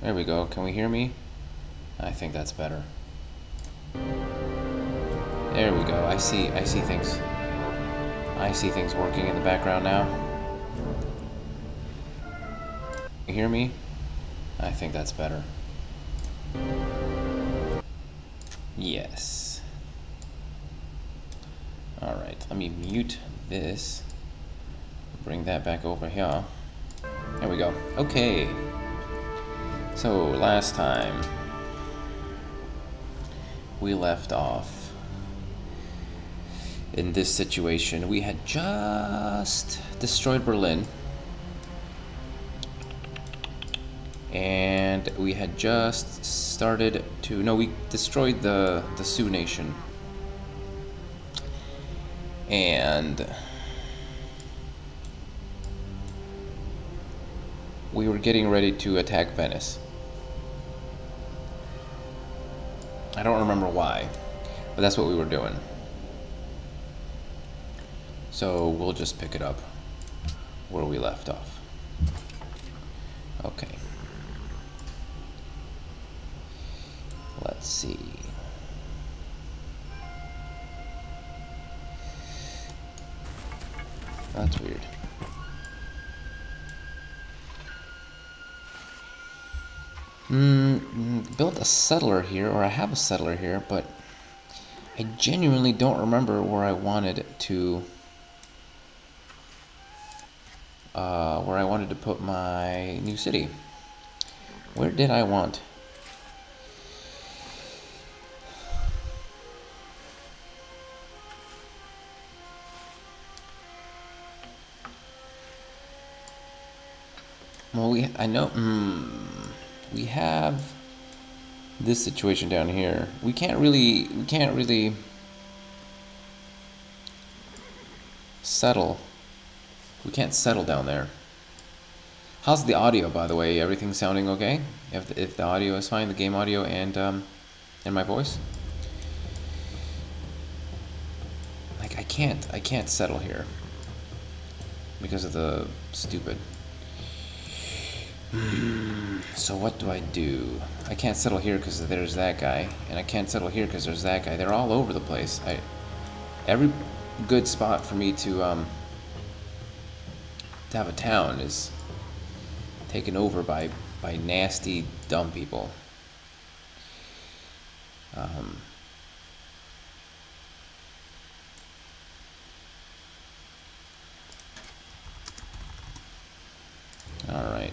There we go. Can we hear me? I think that's better. There we go. I see things. I see things working in the background now. You hear me? I think that's better. Yes. Alright, let me mute this. Bring that back over here. There we go. Okay. So, last time we left off in this situation. We had just destroyed Berlin. And we had just started to... No, we destroyed the Sioux Nation. And we were getting ready to attack Venice. I don't remember why, but that's what we were doing. So we'll just pick it up where we left off. Okay. Let's see. That's weird. Built a settler here, or I have a settler here, but I genuinely don't remember where I wanted to put my new city. Where did I want? Well, I know, we have this situation down here. We can't really settle. We can't settle down there. How's the audio, by the way? Everything sounding okay? If the audio is fine, the game audio and my voice? Like I can't settle here because of the stupid. So what do I do? I can't settle here because there's that guy, and I can't settle here because there's that guy. They're all over the place. Every good spot for me to have a town is taken over by nasty, dumb people. All right.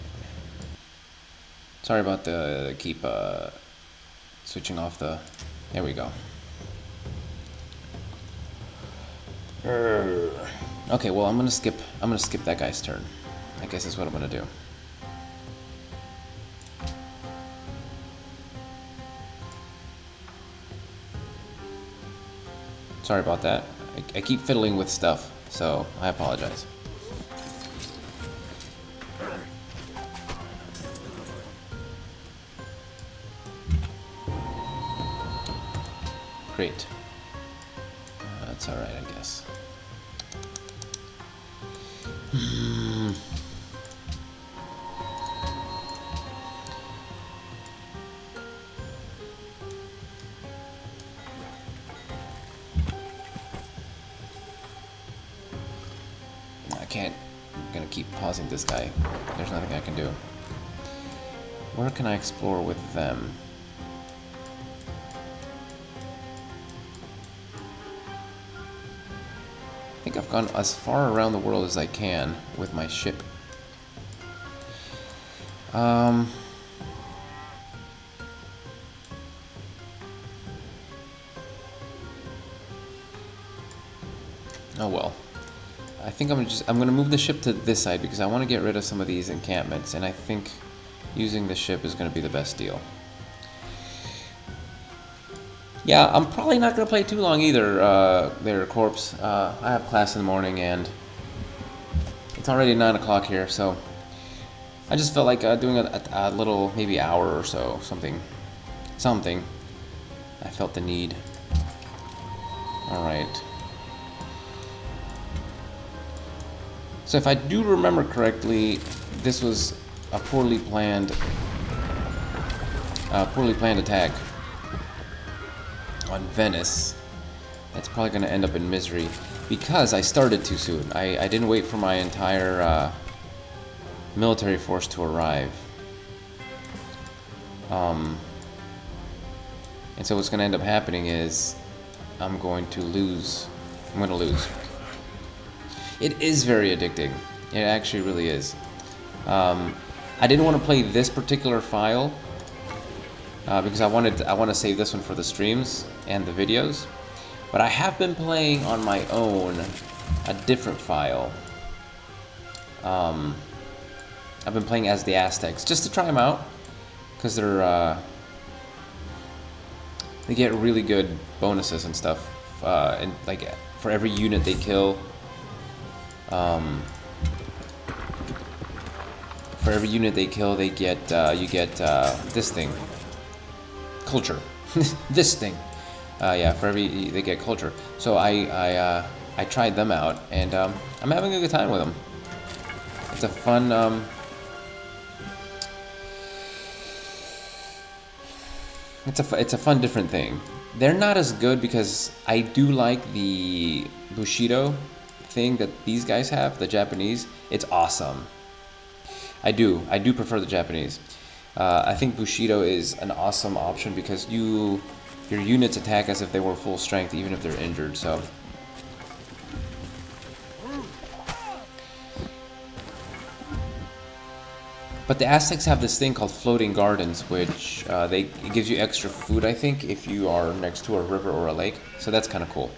Sorry about the keep switching off the. There we go. Okay, well I'm gonna skip that guy's turn. I guess that's what I'm gonna do. Sorry about that. I keep fiddling with stuff, so I apologize. Great. That's alright, I guess. I can't. I'm gonna keep pausing this guy. There's nothing I can do. Where can I explore with them? I think I've gone as far around the world as I can with my ship. Oh well. I think I'm gonna move the ship to this side because I want to get rid of some of these encampments, and I think using the ship is gonna be the best deal. Yeah, I'm probably not gonna play too long either, there, Corpse. I have class in the morning and it's already 9 o'clock here, so I just felt like doing a little, maybe hour or so, something. I felt the need. Alright. So if I do remember correctly, this was a poorly planned poorly planned attack on Venice. That's probably going to end up in misery because I started too soon. I didn't wait for my entire military force to arrive. And so what's going to end up happening is I'm going to lose. I'm going to lose. It is very addicting. It actually really is. I didn't want to play this particular file because I want to save this one for the streams and the videos. But I have been playing on my own a different file. I've been playing as the Aztecs just to try them out because they get really good bonuses and stuff. And like for every unit they kill. For every unit they kill, they get you get this thing, culture. This thing, yeah. For every they get culture. So I tried them out, and I'm having a good time with them. It's a fun. It's a fun different thing. They're not as good because I do like the Bushido thing that these guys have, the Japanese. It's awesome. I do prefer the Japanese. I think Bushido is an awesome option because your units attack as if they were full strength, even if they're injured. So, but the Aztecs have this thing called floating gardens, which it gives you extra food, I think, if you are next to a river or a lake. So that's kind of cool.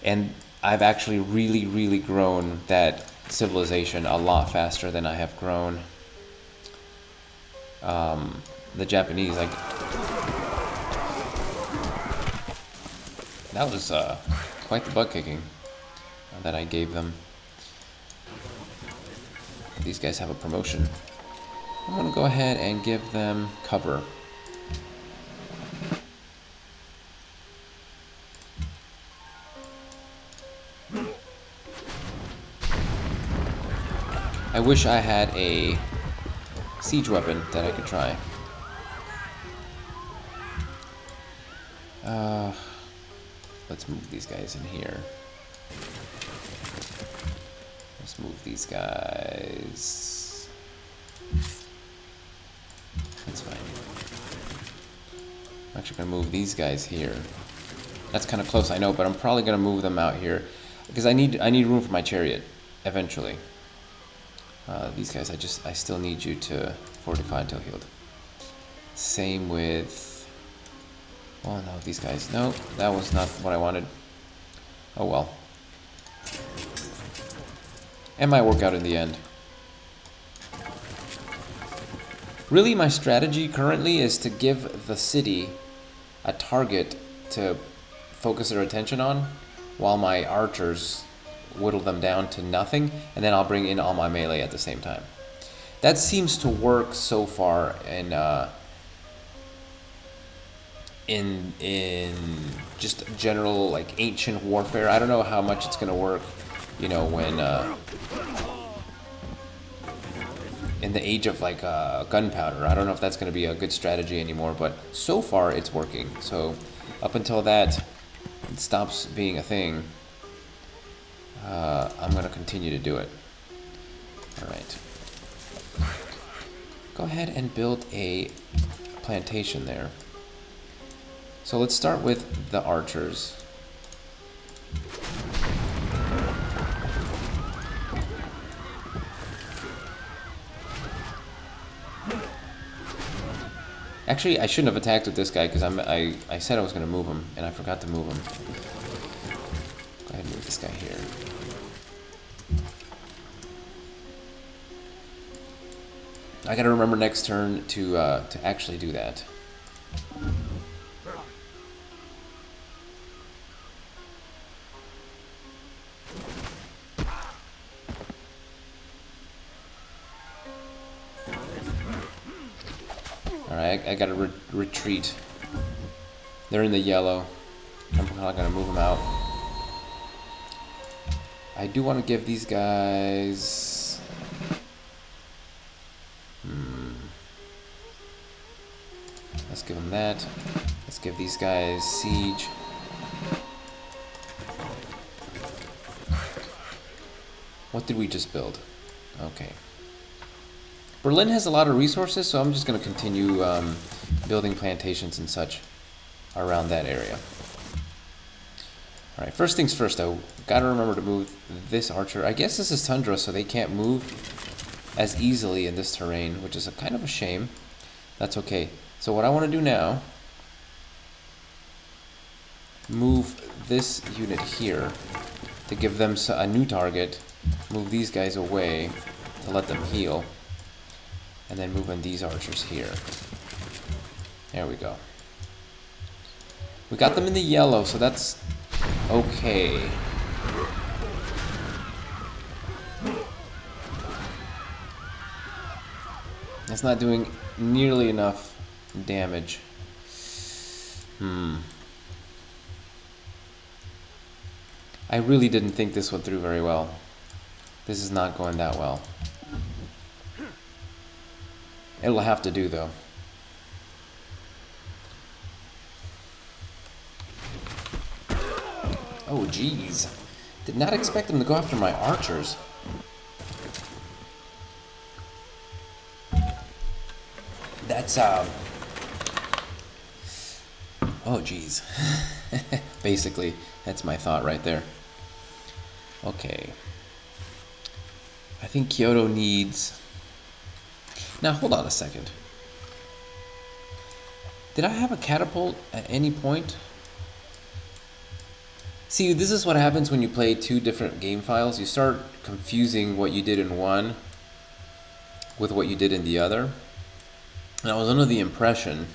And I've actually really grown that civilization a lot faster than I have grown the Japanese. Like that was quite the butt kicking that I gave them. These guys have a promotion. I'm gonna go ahead and give them cover. I wish I had a siege weapon that I could try. Let's move these guys in here. Let's move these guys. That's fine. I'm actually gonna move these guys here. That's kind of close, I know, but I'm probably gonna move them out here because I need room for my chariot eventually. These guys, I still need you to fortify until healed. Same with, oh no, these guys, no, that was not what I wanted. Oh well. It might work out in the end. Really, my strategy currently is to give the city a target to focus their attention on, while my archers whittle them down to nothing, and then I'll bring in all my melee at the same time. That seems to work so far in just general like ancient warfare. I don't know how much it's gonna work, you know, when in the age of like gunpowder. I don't know if that's gonna be a good strategy anymore, but so far it's working. So up until that it stops being a thing, I'm gonna continue to do it. All right. Go ahead and build a plantation there. So let's start with the archers. Actually, I shouldn't have attacked with this guy because I said I was going to move him, and I forgot to move him. Go ahead and move this guy here. I got to remember next turn to actually do that. Alright, I gotta retreat. They're in the yellow. I'm probably gonna move them out. I do want to give these guys... Let's give them that. Let's give these guys siege. What did we just build? Okay. Berlin has a lot of resources, so I'm just going to continue building plantations and such around that area. Alright, first things first though, gotta remember to move this archer. I guess this is tundra, so they can't move as easily in this terrain, which is a kind of a shame. That's okay. So what I want to do now, move this unit here to give them a new target, move these guys away to let them heal, and then move in these archers here. There we go. We got them in the yellow, so that's okay. It's not doing nearly enough damage. I really didn't think this went through very well. This is not going that well. It'll have to do though. Oh geez. Did not expect them to go after my archers. That's oh geez. Basically, that's my thought right there. Okay. I think Kyoto needs... Now, hold on a second. Did I have a catapult at any point? See, this is what happens when you play two different game files. You start confusing what you did in one with what you did in the other. And I was under the impression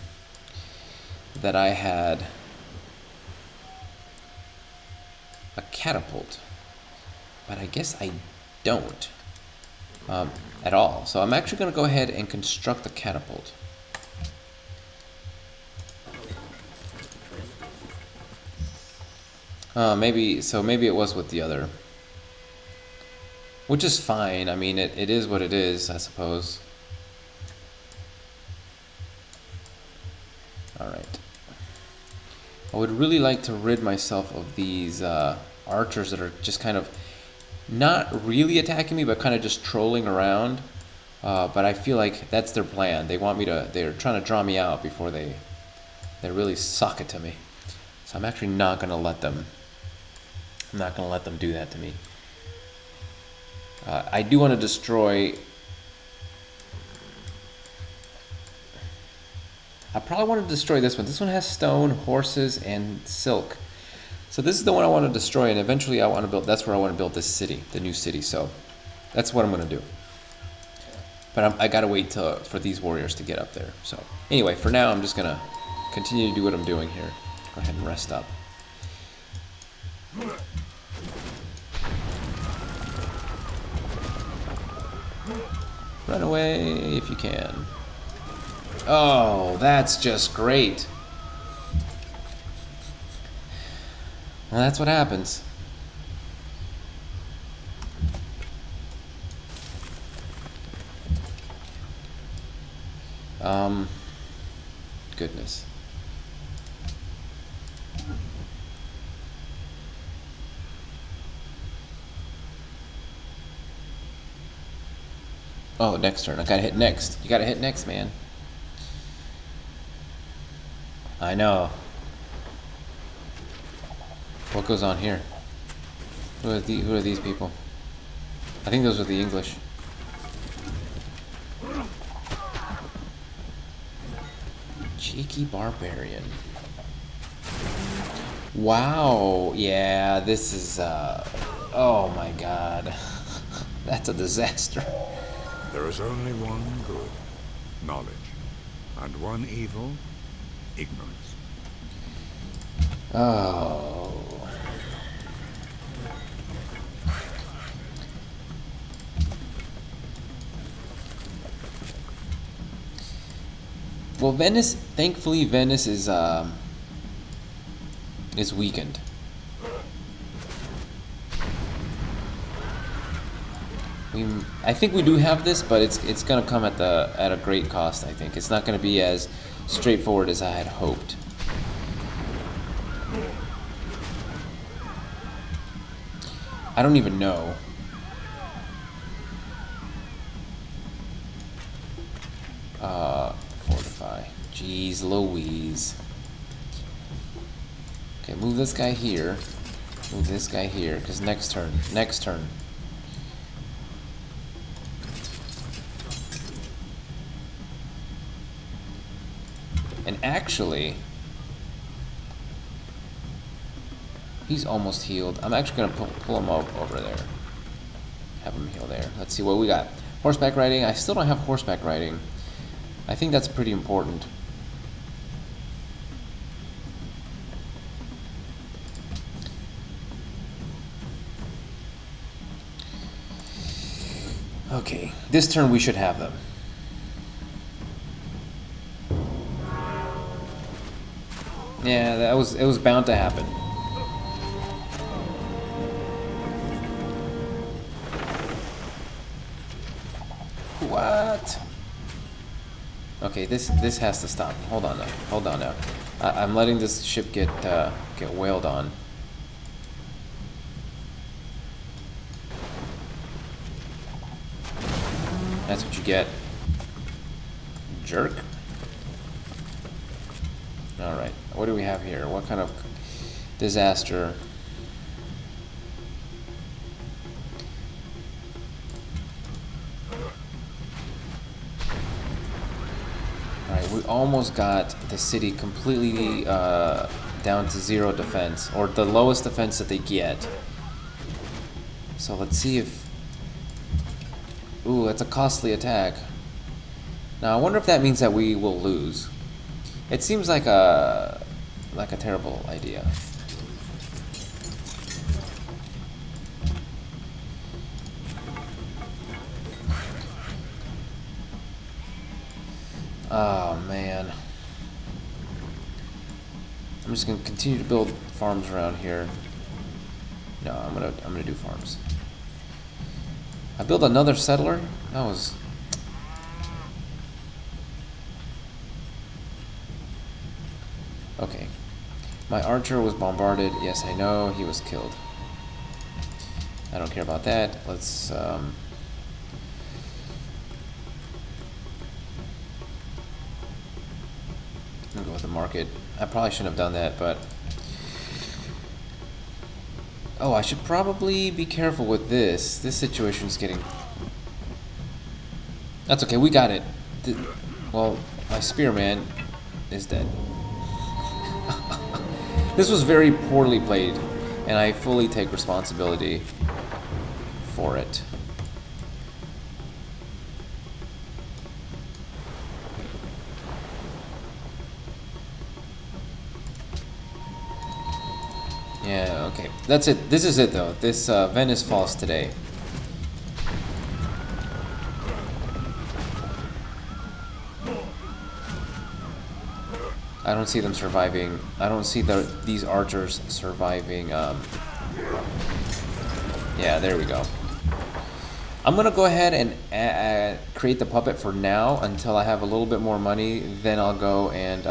that I had a catapult, but I guess I don't at all. So I'm actually going to go ahead and construct a catapult. Maybe it was with the other, which is fine. I mean, it is what it is, I suppose. Alright. I would really like to rid myself of these archers that are just kind of not really attacking me, but kind of just trolling around. But I feel like that's their plan. They want me to, they're trying to draw me out before they really suck it to me. So I'm actually not going to let them, do that to me. I do want to destroy... I probably want to destroy this one. This one has stone, horses, and silk. So this is the one I want to destroy, and eventually I want to build, that's where I want to build this city, the new city. So that's what I'm going to do. But I got to wait for these warriors to get up there. So anyway, for now I'm just going to continue to do what I'm doing here. Go ahead and rest up. Run away if you can. Oh, that's just great. Well, that's what happens. Goodness. Oh, next turn. I gotta hit next. You gotta hit next, man. I know. What goes on here? Who are these people? I think those are the English. Cheeky barbarian. Wow. Yeah, this is oh my god. That's a disaster. There is only one good, knowledge, and one evil, ignorance. Oh. Well, Venice, thankfully Venice is weakened. I think we do have this, but it's gonna come at a great cost. I think it's not gonna be as straightforward as I had hoped. I don't even know. Fortify. Jeez Louise. Okay, move this guy here. Move this guy here, because next turn. Next turn. And actually, he's almost healed. I'm actually going to pull him up over there. Have him heal there. Let's see what we got. Horseback riding. I still don't have horseback riding. I think that's pretty important. Okay, this turn we should have them. Yeah, it was bound to happen. What? Okay, this has to stop. Hold on now. Hold on now. I'm letting this ship get wailed on. That's what you get. Jerk. Alright, what do we have here? What kind of disaster? Alright, we almost got the city completely down to 0 defense, or the lowest defense that they get. So let's see if... Ooh, that's a costly attack. Now I wonder if that means that we will lose. It seems like a terrible idea. Oh man. I'm just gonna continue to build farms around here. No, I'm gonna do farms. I built another settler? That was... Okay. My archer was bombarded. Yes, I know. He was killed. I don't care about that. Let's, I'm gonna go with the market. I probably shouldn't have done that, but... Oh, I should probably be careful with this. This situation's getting... That's okay, we got it. Well, my spearman is dead. This was very poorly played, and I fully take responsibility for it. Yeah, okay. That's it. This is it, though. This Venice falls today. I don't see them surviving. I don't see these archers surviving. Yeah, there we go. I'm gonna go ahead and create the puppet for now until I have a little bit more money. Then I'll go and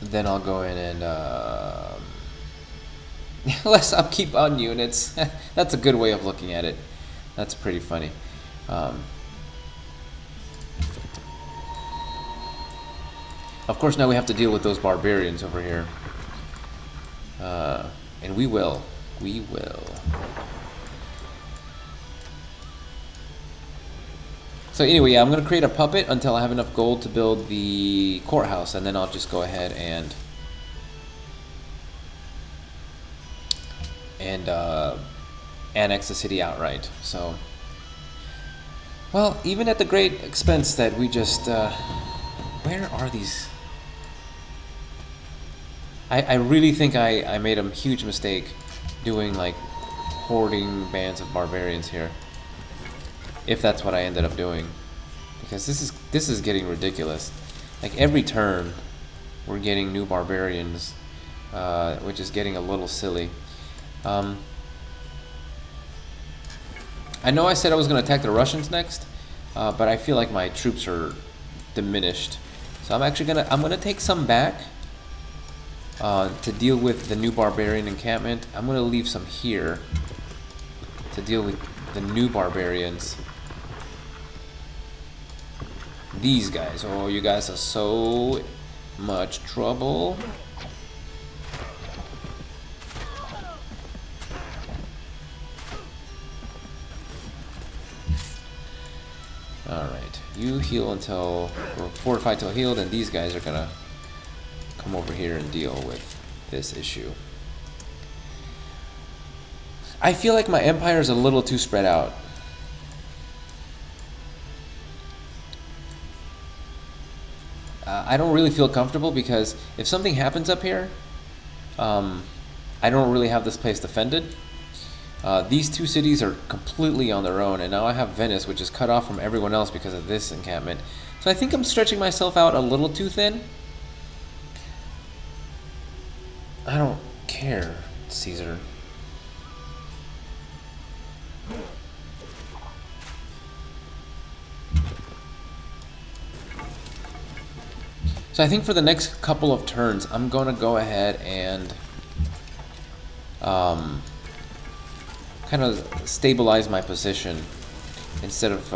then I'll go in and less upkeep on units. That's a good way of looking at it. That's pretty funny. Of course, now we have to deal with those barbarians over here. And we will. We will. So anyway, yeah, I'm going to create a puppet until I have enough gold to build the courthouse, and then I'll just go ahead and annex the city outright. So, well, even at the great expense that we just... where are these... I really think I made a huge mistake doing, like, hoarding bands of barbarians here. If that's what I ended up doing. Because this is getting ridiculous. Like, every turn, we're getting new barbarians which is getting a little silly. I know I said I was going to attack the Russians next, but I feel like my troops are diminished. So I'm gonna take some back to deal with the new barbarian encampment. I'm gonna leave some here to deal with the new barbarians. These guys, oh, you guys are so much trouble. Alright, you heal until, or fortify till healed, and these guys are gonna come over here and deal with this issue. I feel like my empire is a little too spread out. I don't really feel comfortable because if something happens up here, I don't really have this place defended. These two cities are completely on their own, and now I have Venice, which is cut off from everyone else because of this encampment. So I think I'm stretching myself out a little too thin. I don't care, Caesar. So I think for the next couple of turns, I'm going to go ahead and kind of stabilize my position instead of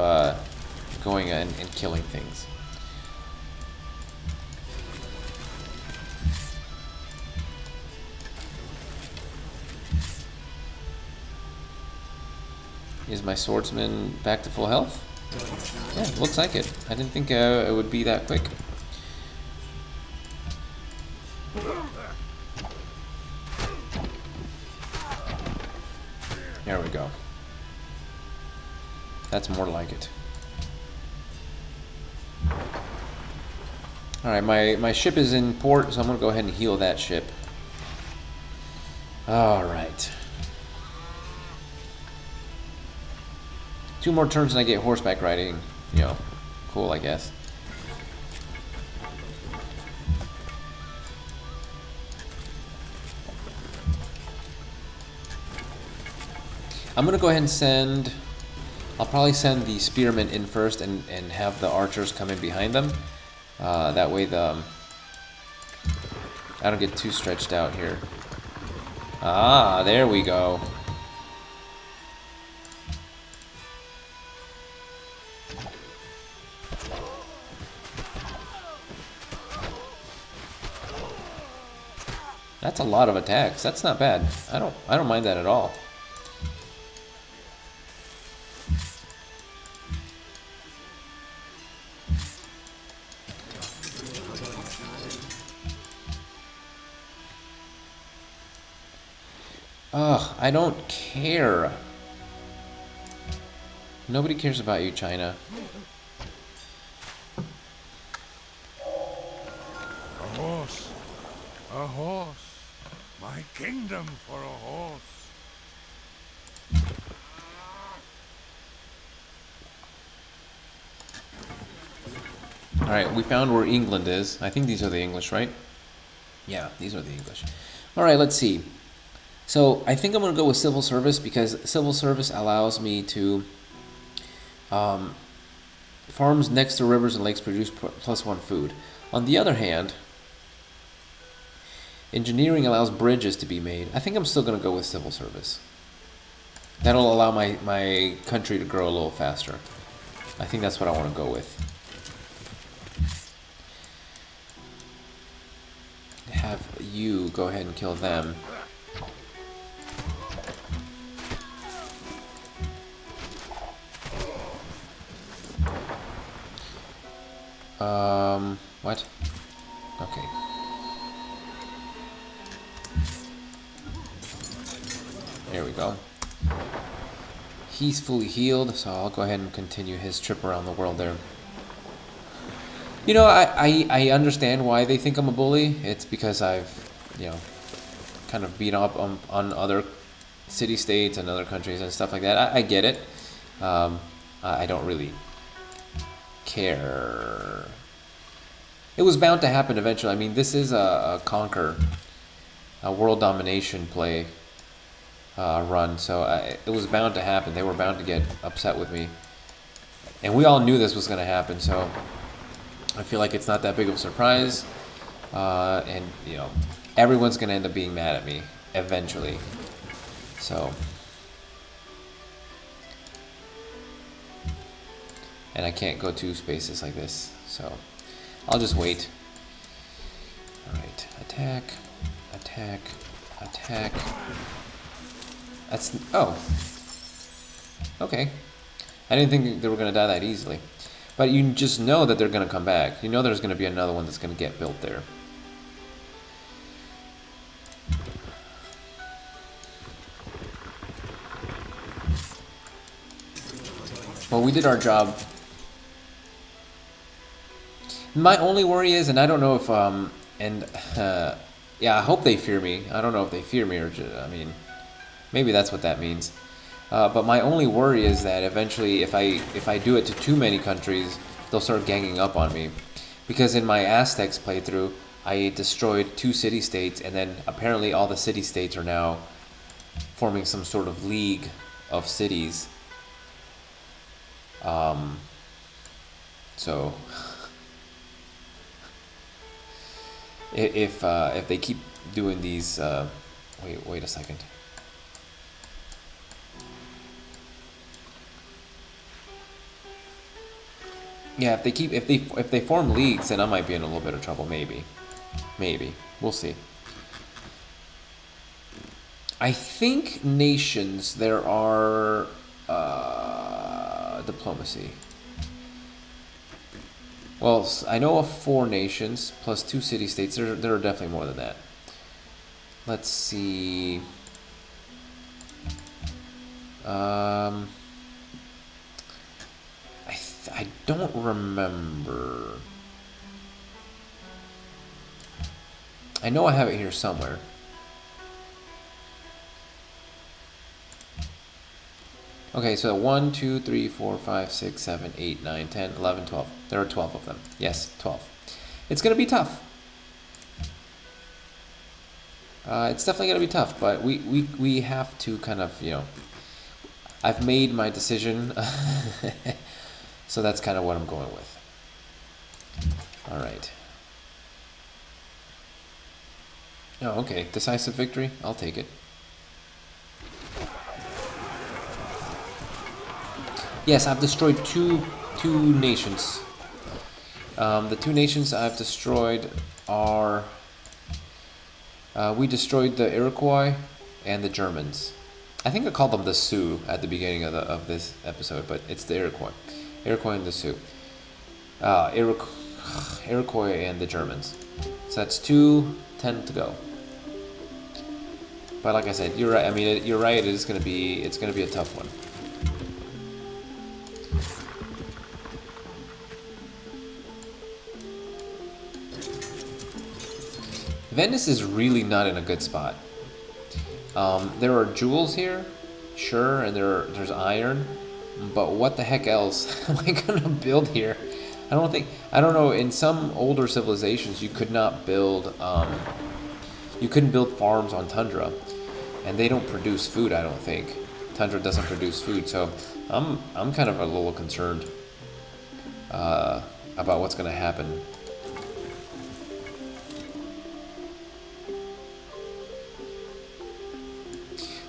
going and killing things. Is my swordsman back to full health? Yeah, looks like it. I didn't think it would be that quick. There we go. That's more like it. Alright, my ship is in port, so I'm going to go ahead and heal that ship. Alright. 2 more turns and I get horseback riding. You know, cool, I guess. I'm gonna go ahead and send... I'll probably send the spearmen in first and have the archers come in behind them. That way I don't get too stretched out here. Ah, there we go. That's a lot of attacks. That's not bad. I don't mind that at all. Ugh, I don't care. Nobody cares about you, China. A horse. A horse. My kingdom for a horse. Alright, we found where England is. I think these are the English, right? Yeah, these are the English. Alright, let's see. So, I think I'm going to go with civil service because civil service allows me to... farms next to rivers and lakes produce +1 food. On the other hand, engineering allows bridges to be made. I think I'm still going to go with civil service. That'll allow my country to grow a little faster. I think that's what I want to go with. Have you go ahead and kill them. What? Okay. There we go. He's fully healed, so I'll go ahead and continue his trip around the world there. You know, I understand why they think I'm a bully. It's because I've, you know, kind of beat up on other city-states and other countries and stuff like that. I get it. I don't really care. It was bound to happen eventually. I mean, this is a conquer world domination play run, so it was bound to happen. They were bound to get upset with me, and we all knew this was going to happen. So I feel like it's not that big of a surprise, and you know, everyone's going to end up being mad at me eventually. So, and I can't go 2 spaces like this, so I'll just wait. All right, attack, attack, attack. That's, oh, okay. I didn't think they were going to die that easily. But you just know that they're going to come back. You know there's going to be another one that's going to get built there. Well, we did our job. My only worry is, and I don't know if, yeah, I hope they fear me. I don't know if they fear me or just, I mean, maybe that's what that means. But my only worry is that eventually, if I do it to too many countries, they'll start ganging up on me. Because in my Aztecs playthrough, I destroyed 2 city-states, and then apparently all the city-states are now forming some sort of league of cities. So if they keep doing these, wait a second. Yeah, if they form leagues, then I might be in a little bit of trouble. Maybe, we'll see. I think nations there are diplomacy. Well, I know of 4 nations plus 2 city-states. There are definitely more than that. Let's see. I don't remember. I know I have it here somewhere. Okay, so 1, 2, 3, 4, 5, 6, 7, 8, 9, 10, 11, 12. There are 12 of them. Yes, 12. It's going to be tough. It's definitely going to be tough, but we have to kind of, you know, I've made my decision. So that's kind of what I'm going with. All right. Oh, okay. Decisive victory. I'll take it. Yes, I've destroyed two nations. The 2 nations I've destroyed are... we destroyed the Iroquois and the Germans. I think I called them the Sioux at the beginning of this episode, but it's the Iroquois. Iroquois and the Sioux. Iroquois and the Germans. So that's 2, 10 to go. But like I said, you're right. I mean, you're right. It's gonna be a tough one. Venice is really not in a good spot. There are jewels here, sure, and there's iron, but what the heck else am I gonna build here? I don't know. In some older civilizations, you could not build. You couldn't build farms on tundra, and they don't produce food. I don't think tundra doesn't produce food, so I'm kind of a little concerned about what's gonna happen.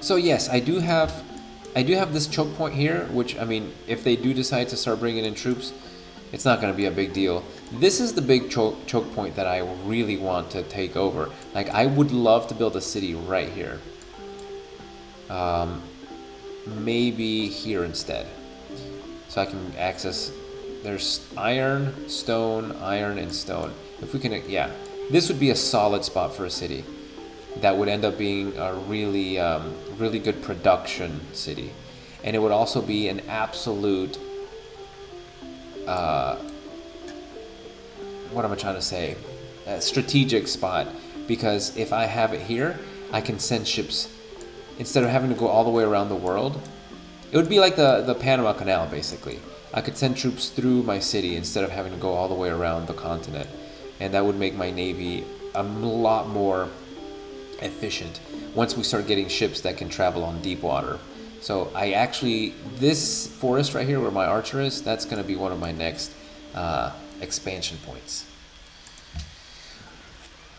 So yes, I do have this choke point here, which, I mean, if they do decide to start bringing in troops, it's not going to be a big deal. This is the big choke point that I really want to take over. Like, I would love to build a city right here. Maybe here instead. So I can access, there's iron, and stone. If we can, yeah, this would be a solid spot for a city. That would end up being a really, really good production city. And it would also be an absolute, what am I trying to say? A strategic spot. Because if I have it here, I can send ships, instead of having to go all the way around the world. It would be like the Panama Canal, basically. I could send troops through my city instead of having to go all the way around the continent. And that would make my navy a lot more efficient once we start getting ships that can travel on deep water. So I actually, this forest right here where my archer is, that's going to be one of my next expansion points.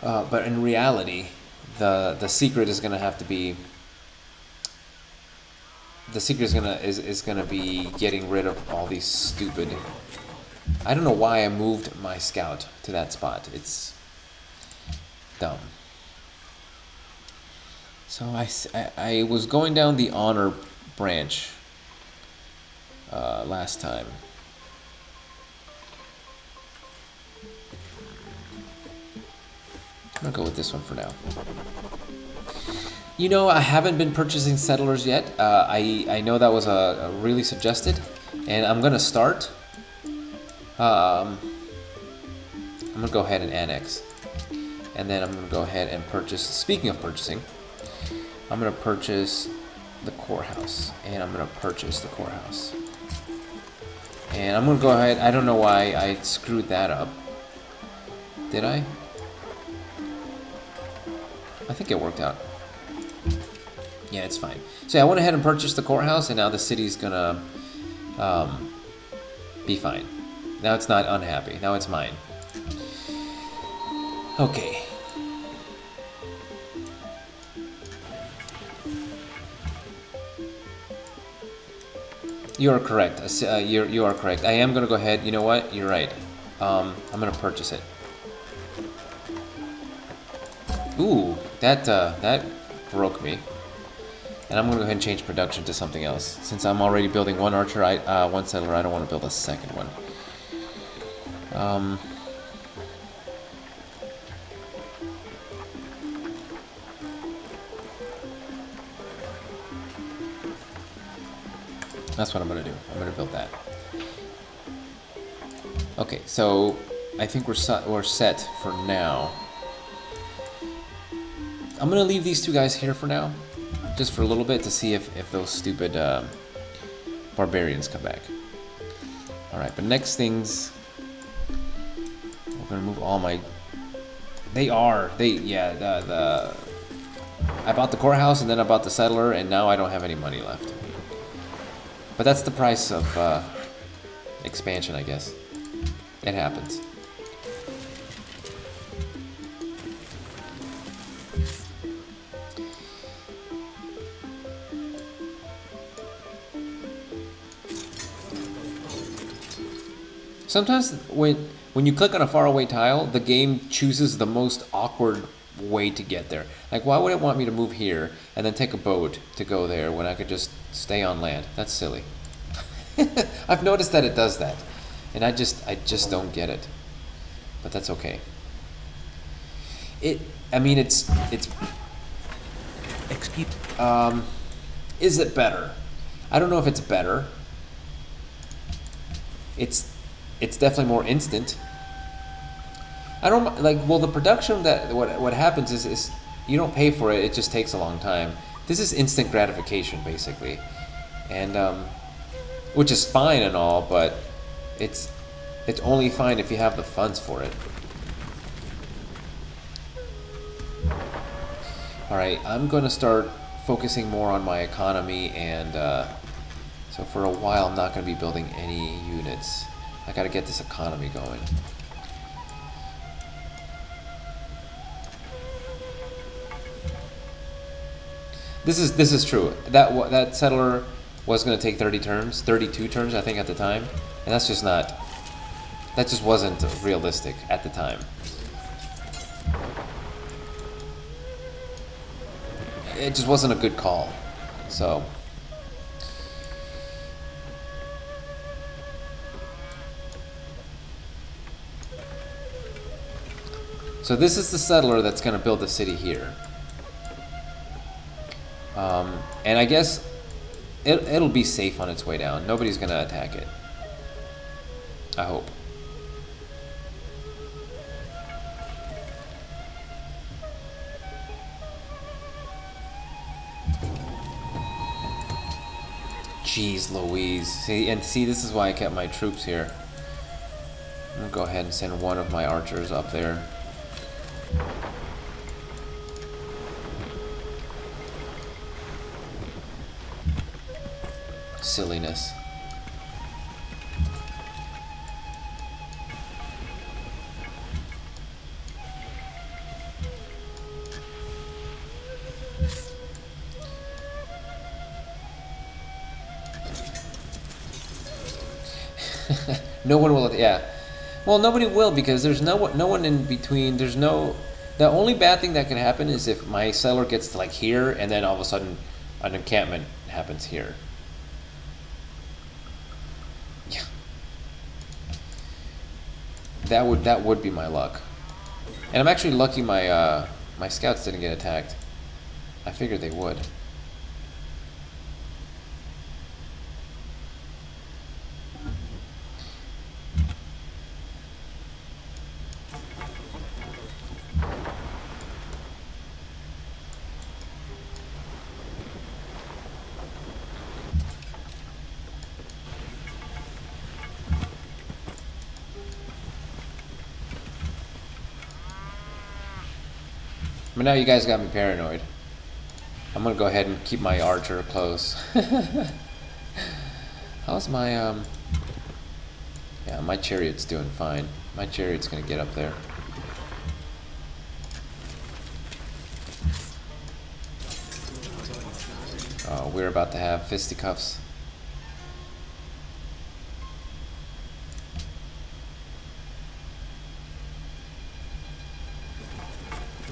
But in reality, the secret is going to have to be, the secret is gonna be getting rid of all these stupid. I don't know why I moved my scout to that spot. It's dumb. So I was going down the honor branch last time. I'm gonna go with this one for now. You know, I haven't been purchasing settlers yet. I know that was a really suggested, and I'm gonna start. I'm gonna go ahead and annex, and then I'm gonna go ahead and purchase. Speaking of purchasing, I'm gonna purchase the courthouse, and I'm gonna purchase the courthouse, and I'm gonna go ahead. I don't know why I screwed that up. Did I? I think it worked out. Yeah, it's fine. So yeah, I went ahead and purchased the courthouse, and now the city's gonna be fine. Now it's not unhappy. Now it's mine. Okay. You are correct. You are correct. I am gonna go ahead. You know what? You're right. I'm gonna purchase it. Ooh, that broke me. And I'm gonna go ahead and change production to something else. Since I'm already building one archer, one settler, I don't want to build a second one. That's what I'm gonna do. I'm gonna build that. Okay, so I think we're set for now. I'm gonna leave these two guys here for now, just for a little bit to see if those stupid barbarians come back. All right, but next things, we're gonna move all my. Yeah. I bought the courthouse and then I bought the settler, and now I don't have any money left. But that's the price of expansion, I guess. It happens. Sometimes when you click on a faraway tile, the game chooses the most awkward way to get there. Like, why would it want me to move here and then take a boat to go there when I could just stay on land? That's silly. I've noticed that it does that, and I just don't get it. But that's okay. I mean, it's. Excuse. Is it better? I don't know if it's better. It's definitely more instant. I don't like. Well, the production that what happens is you don't pay for it. It just takes a long time. This is instant gratification, basically, and which is fine and all, but it's only fine if you have the funds for it. All right, I'm gonna start focusing more on my economy, and so for a while I'm not gonna be building any units. I gotta get this economy going. This is true. That settler was going to take 32 turns, I think, at the time, and that's just not. That just wasn't realistic at the time. It just wasn't a good call. So. So this is the settler that's going to build the city here. And I guess it'll be safe on its way down. Nobody's going to attack it. I hope. Jeez Louise. See, this is why I kept my troops here. I'm going to go ahead and send one of my archers up there. silliness. No one will. Yeah. Well, nobody will because there's no one in between. There's no. The only bad thing that could happen is if my settler gets to like here, and then all of a sudden, an encampment happens here. Yeah. That would be my luck. And I'm actually lucky my scouts didn't get attacked. I figured they would. But now you guys got me paranoid. I'm gonna go ahead and keep my archer close. How's my yeah, my chariot's doing fine. My chariot's gonna get up there. Oh, we're about to have fisticuffs.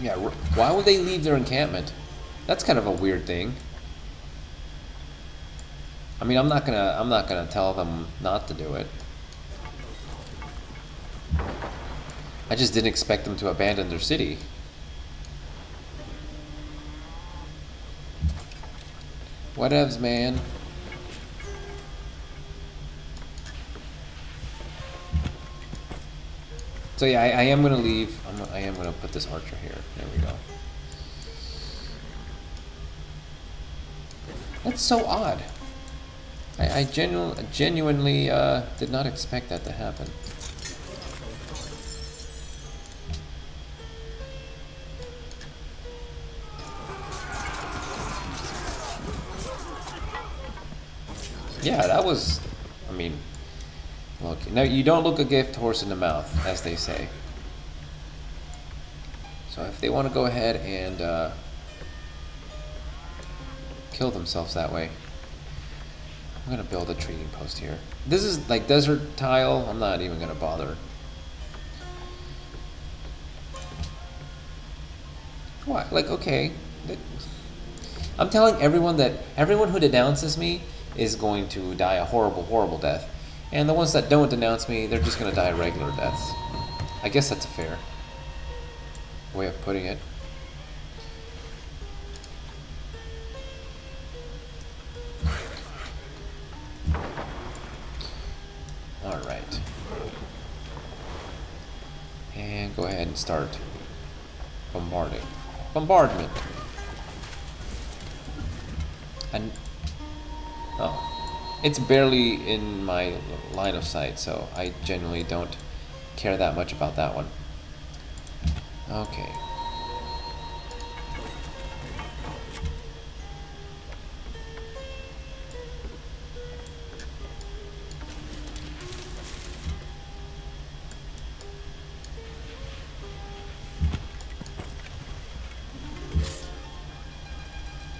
Yeah, why would they leave their encampment? That's kind of a weird thing. I mean, I'm not gonna tell them not to do it. I just didn't expect them to abandon their city. Whatevs, man. So yeah, I am gonna leave. I am gonna put this archer here. There we go. That's so odd. I genuinely did not expect that to happen. Yeah, that was. I mean, look. No, you don't look a gift horse in the mouth, as they say. So if they want to go ahead and kill themselves that way, I'm gonna build a trading post here. This is like desert tile. I'm not even gonna bother. Why? Like, okay. I'm telling everyone that everyone who denounces me is going to die a horrible, horrible death. And the ones that don't denounce me, they're just gonna die regular deaths. I guess that's a fair way of putting it. Alright. And go ahead and start bombarding. Bombardment! And oh, it's barely in my line of sight, so I genuinely don't care that much about that one. Okay.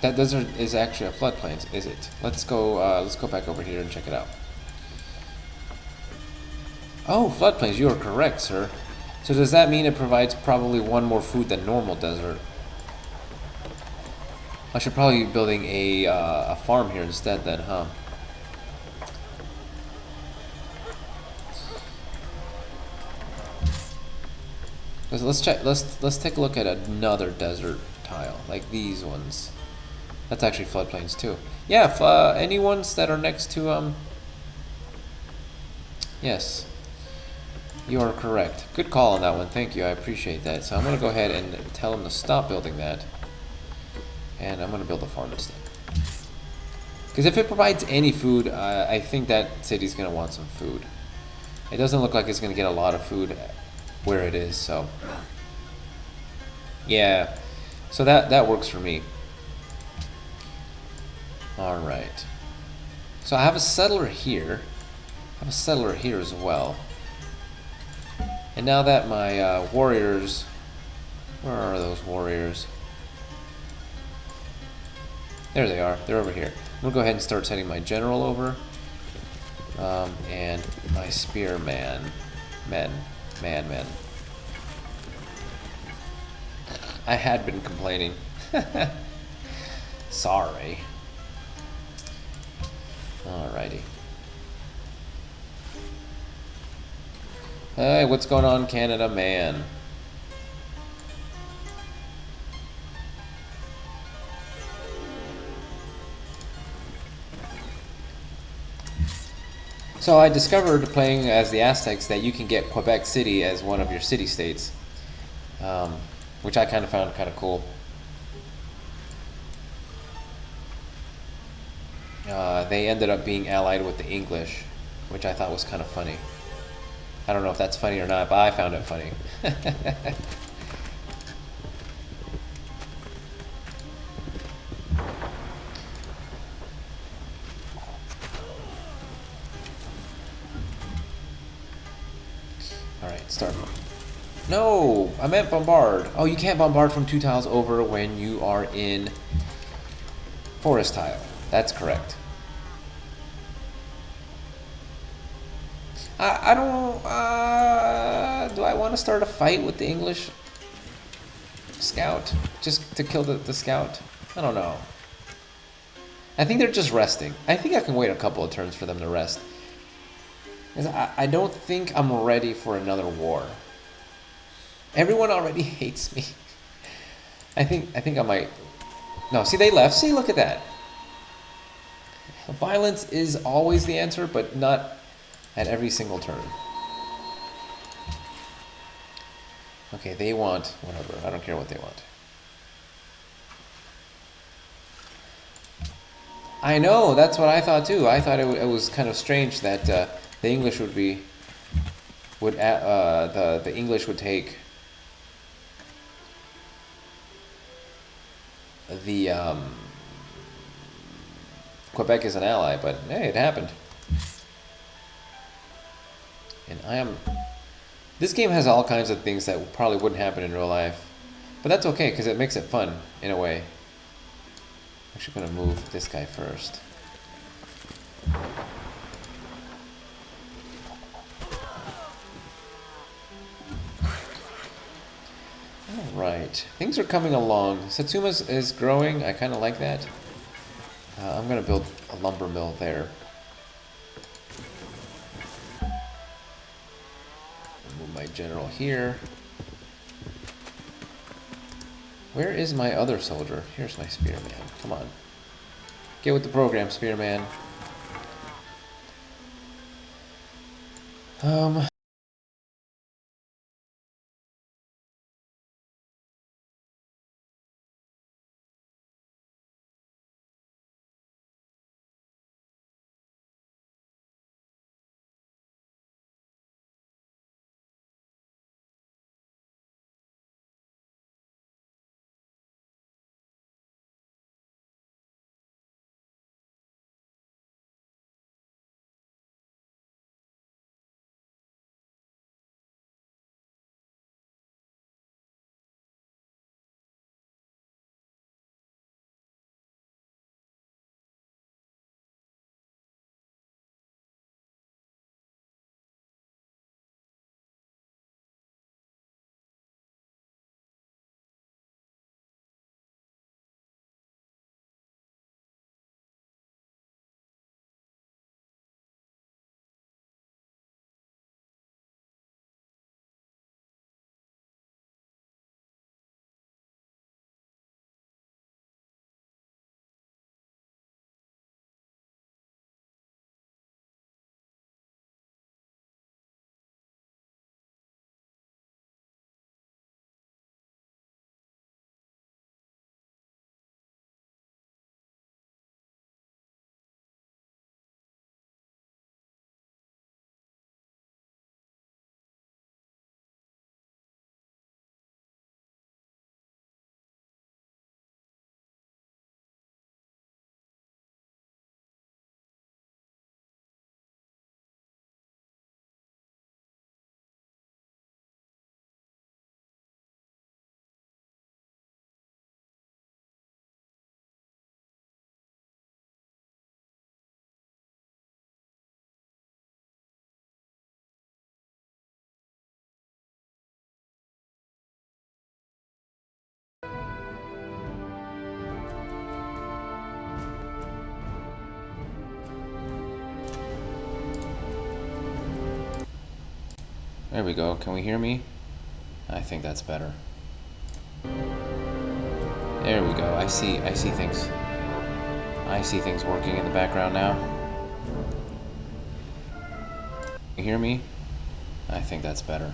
That desert is actually a floodplain, is it? Let's go back over here and check it out. Oh, floodplains, you are correct, sir. So does that mean it provides probably one more food than normal desert? I should probably be building a farm here instead then, huh? Let's check. Let's take a look at another desert tile, like these ones. That's actually floodplains too. Yeah, if, any ones that are next to yes, you are correct. Good call on that one. Thank you. I appreciate that. So I'm gonna go ahead and tell them to stop building that, and I'm gonna build a farm instead. Because if it provides any food, I think that city's gonna want some food. It doesn't look like it's gonna get a lot of food where it is, so yeah. So that works for me. All right. So I have a settler here. I have a settler here as well. And now that my warriors... Where are those warriors? There they are. They're over here. I'm going to go ahead and start sending my general over. And my spearman. Men. I had been complaining. Sorry. Alrighty. Hey, what's going on, Canada, man? So I discovered playing as the Aztecs that you can get Quebec City as one of your city-states, which I kind of found kind of cool. They ended up being allied with the English, which I thought was kind of funny. I don't know if that's funny or not, but I found it funny. Alright, start. No! I meant bombard. Oh, you can't bombard from 2 tiles over when you are in forest tile. That's correct. I don't... do I want to start a fight with the English scout? Just to kill the scout? I don't know. I think they're just resting. I think I can wait a couple of turns for them to rest. Because I don't think I'm ready for another war. Everyone already hates me. I think I might... No, see, they left. See, look at that. Violence is always the answer, but not at every single turn. Okay, they want whatever. I don't care what they want. I know, that's what I thought too. I thought it was kind of strange that the English would be... the English would take the Quebec as an ally, but hey, it happened. And I am... This game has all kinds of things that probably wouldn't happen in real life. But that's okay, because it makes it fun, in a way. I'm actually going to move this guy first. Alright, things are coming along. Satsuma is growing, I kind of like that. I'm going to build a lumber mill there. Move my general here. Where is my other soldier? Here's my spearman. Come on. Get with the program, spearman. There we go. Can we hear me? I think that's better. There we go. I see things. I see things working in the background now. You hear me? I think that's better.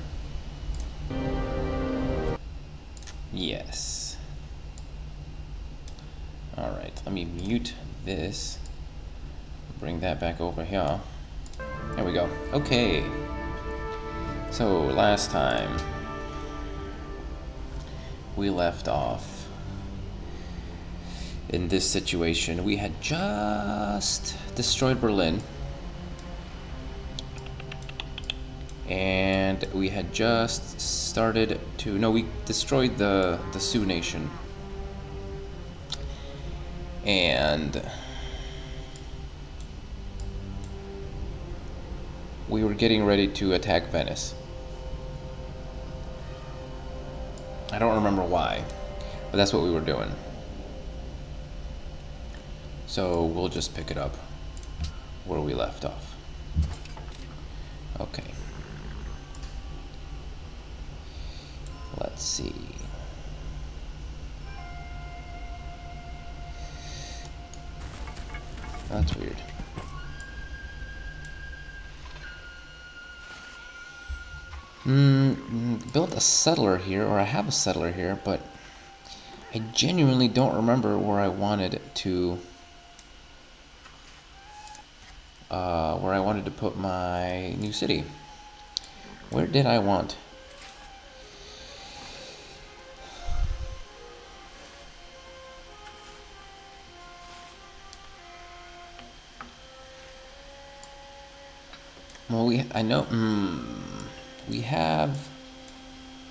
Yes. Alright, let me mute this. Bring that back over here. There we go. Okay. So, last time we left off in this situation. We had just destroyed Berlin. And we had just started to... No, we destroyed the Sioux Nation. And we were getting ready to attack Venice. I don't remember why, but that's what we were doing. So we'll just pick it up where we left off. Okay. Let's see. That's weird. Built a settler here, or I have a settler here, but I genuinely don't remember where I wanted to put my new city. Where did I want? Well, we have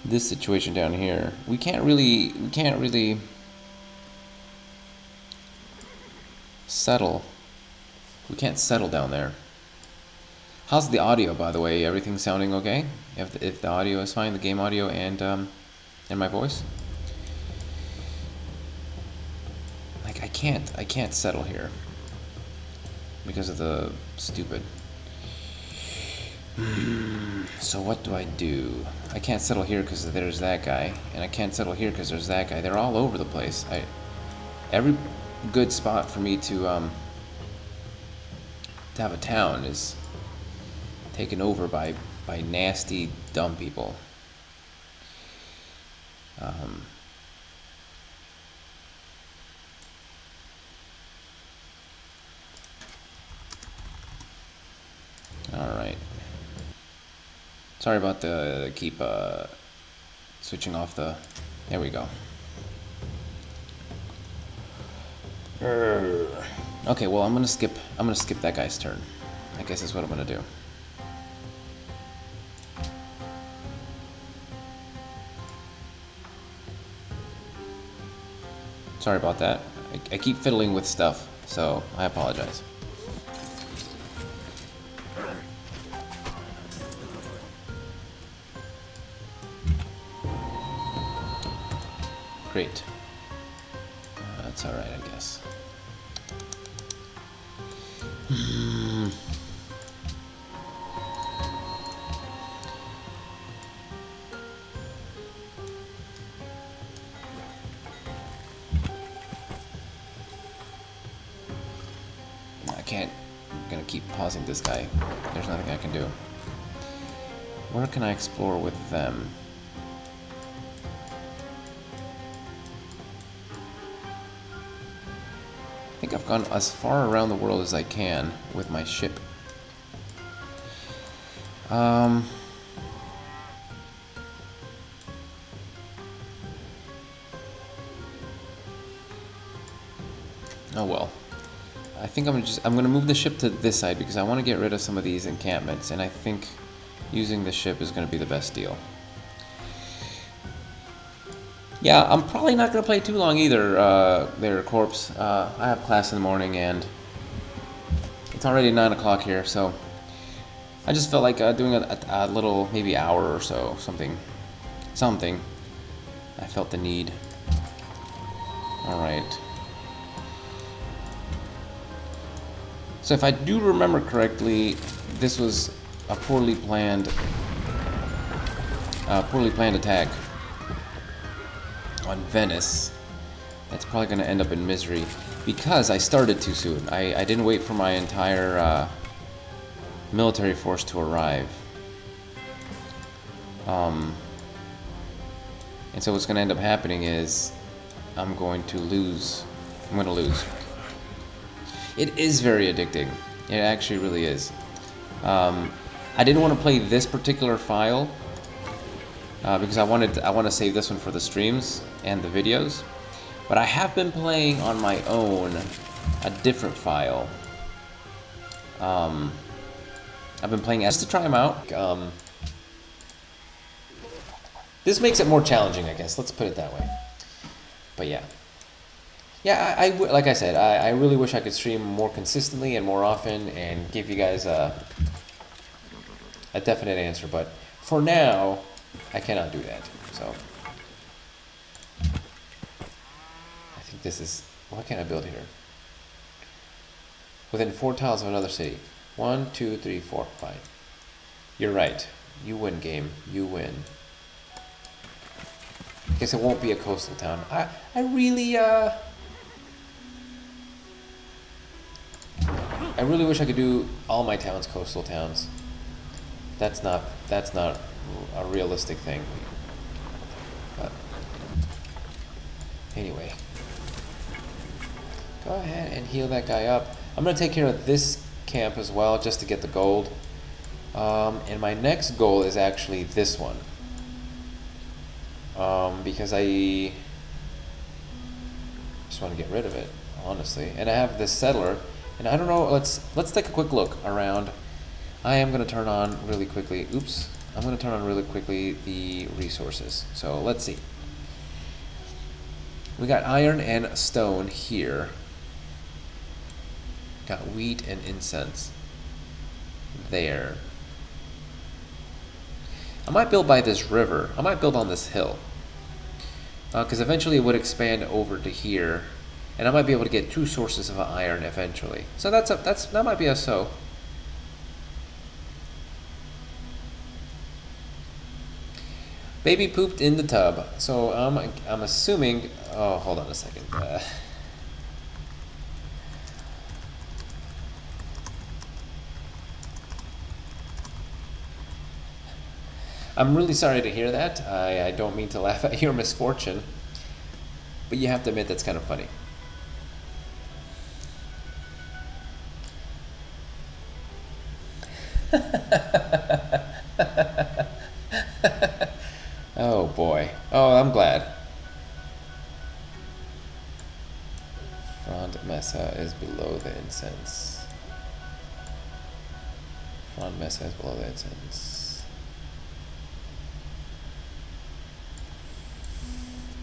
this situation down here. We can't really settle. We can't settle down there. How's the audio, by the way? Everything sounding okay? If the audio is fine, the game audio and my voice? Like I can't settle here because of the stupid. So what do I do? I can't settle here because there's that guy, and I can't settle here because there's that guy. They're all over the place. Every good spot for me to have a town is taken over by nasty, dumb people. All right. Sorry about the keep switching off the. There we go. Okay, well I'm gonna skip that guy's turn. I guess that's what I'm gonna do. Sorry about that. I keep fiddling with stuff, so I apologize. Great. That's alright, I guess. I'm gonna keep pausing this guy. There's nothing I can do. Where can I explore with them? I think I've gone as far around the world as I can with my ship. Oh well. I think I'm gonna move the ship to this side because I want to get rid of some of these encampments, and I think using the ship is gonna be the best deal. Yeah, I'm probably not gonna play too long either, there, Corpse. I have class in the morning, and it's already 9 o'clock here, so I just felt like doing a little, maybe hour or so, something. I felt the need. All right. So if I do remember correctly, this was a poorly planned poorly planned attack on Venice. That's probably going to end up in misery because I started too soon. I didn't wait for my entire military force to arrive. And so what's going to end up happening is I'm going to lose. It is very addicting. It actually really is. I didn't want to play this particular file because I want to save this one for the streams and the videos. But I have been playing on my own a different file. I've been playing just to try them out. This makes it more challenging, I guess. Let's put it that way. But yeah. Yeah, like I said, I really wish I could stream more consistently and more often and give you guys a definite answer. But for now, I cannot do that. So I think this is... What can I build here? Within 4 tiles of another city. 1, 2, 3, 4. Fine. You're right. You win, game. You win. Guess it won't be a coastal town. I really wish I could do all my towns coastal towns. That's not a realistic thing. But anyway, go ahead and heal that guy up. I'm gonna take care of this camp as well, just to get the gold. And my next goal is actually this one. Because I just want to get rid of it, honestly. And I have this settler, and I don't know. Let's take a quick look around. I am going to turn on really quickly. Oops, I'm going to turn on really quickly the resources. So let's see. We got iron and stone here. Got wheat and incense there. I might build by this river. I might build on this hill. Because eventually it would expand over to here. And I might be able to get 2 sources of iron eventually. So that might be a so. Baby pooped in the tub. So I'm assuming... Oh, hold on a second. I'm really sorry to hear that. I don't mean to laugh at your misfortune, but you have to admit that's kind of funny. Oh boy. Oh, I'm glad. Frond Mesa is below the incense. Frond Mesa is below the incense.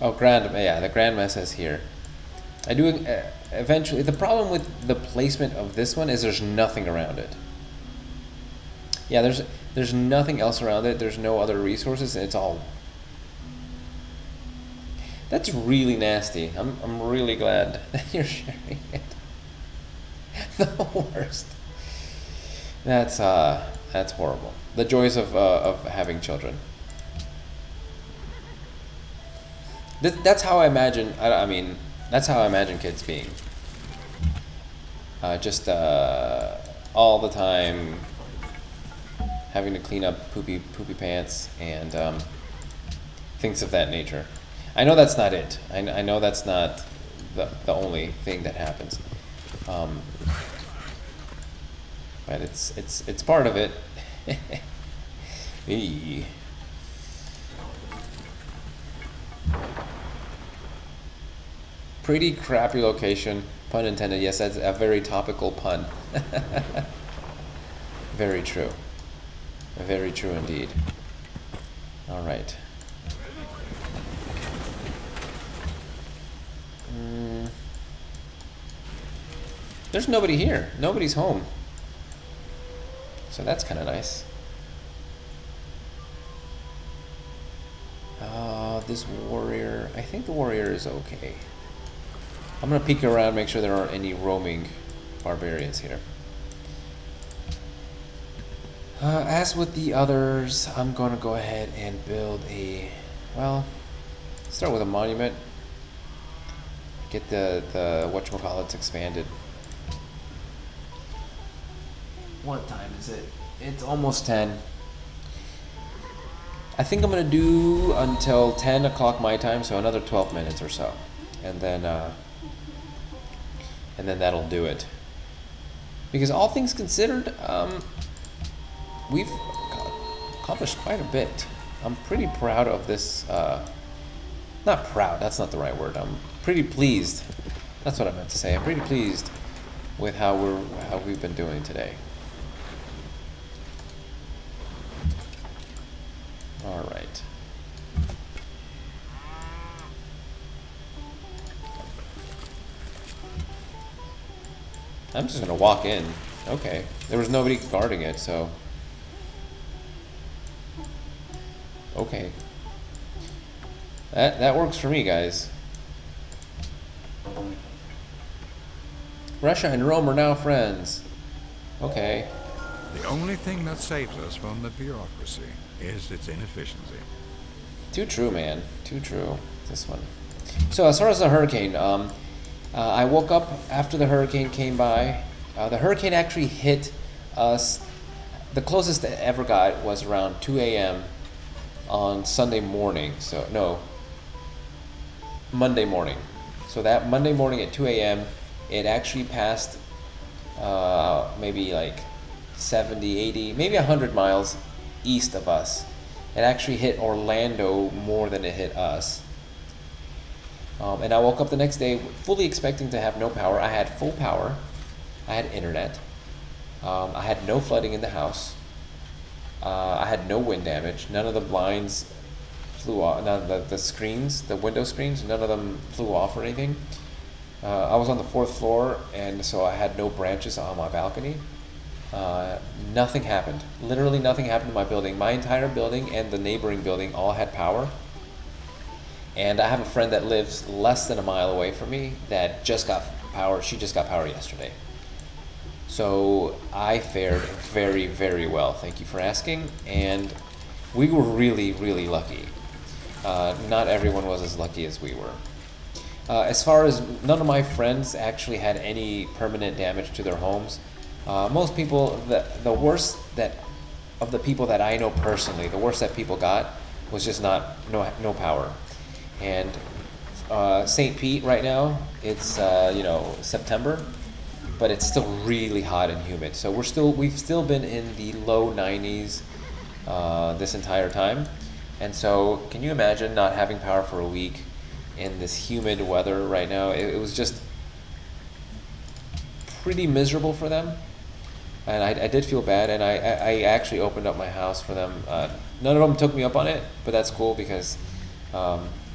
Oh, the Grand Mesa is here. I do eventually. The problem with the placement of this one is there's nothing around it. Yeah, there's nothing else around it. There's no other resources, and it's all. That's really nasty. I'm really glad that you're sharing it. The worst. That's horrible. The joys of having children. That's how I imagine. I mean, that's how I imagine kids being. Just all the time, having to clean up poopy pants and things of that nature. I know that's not it. I know that's not the only thing that happens. But it's part of it. Eee. Pretty crappy location, pun intended. Yes, that's a very topical pun. Very true. Very true indeed. All right. There's nobody here. Nobody's home. So that's kind of nice. This warrior, I think the warrior is okay. I'm gonna peek around, make sure there aren't any roaming barbarians here. As with the others, I'm going to go ahead and build well, start with a monument. Get the whatchamacallits expanded. What time is it? It's almost 10. I think I'm going to do until 10 o'clock my time, so another 12 minutes or so. And then that'll do it. Because all things considered, we've accomplished quite a bit. I'm pretty proud of this. Not proud, that's not the right word. I'm pretty pleased. That's what I meant to say. I'm pretty pleased with how we've been doing today. All right. I'm just gonna walk in. Okay. There was nobody guarding it, so. Okay. That works for me, guys. Russia and Rome are now friends. Okay. The only thing that saves us from the bureaucracy is its inefficiency. Too true, man. Too true. This one. So as far as the hurricane, I woke up after the hurricane came by. The hurricane actually hit us. The closest it ever got was around 2 a.m. on Sunday morning. So no, Monday morning. So that Monday morning at 2 a.m., it actually passed maybe like 70, 80, maybe 100 miles east of us. It actually hit Orlando more than it hit us. And I woke up the next day fully expecting to have no power. I had full power. I had internet. I had no flooding in the house. I had no wind damage. None of the blinds flew off. None of the screens, the window screens, none of them flew off or anything. I was on the 4th floor, and so I had no branches on my balcony. Nothing happened. Literally nothing happened to my building. My entire building and the neighboring building all had power. And I have a friend that lives less than a mile away from me that just got power. She just got power yesterday. So I fared very, very well. Thank you for asking. And we were really, really lucky. Not everyone was as lucky as we were. As far as none of my friends actually had any permanent damage to their homes. Most people, the worst that of the people that I know personally, the worst that people got was just no power. And St. Pete right now, it's September, but it's still really hot and humid. So we've still been in the low 90s this entire time. And so can you imagine not having power for a week in this humid weather right now? It was just pretty miserable for them. And I did feel bad, and I actually opened up my house for them. None of them took me up on it, but that's cool because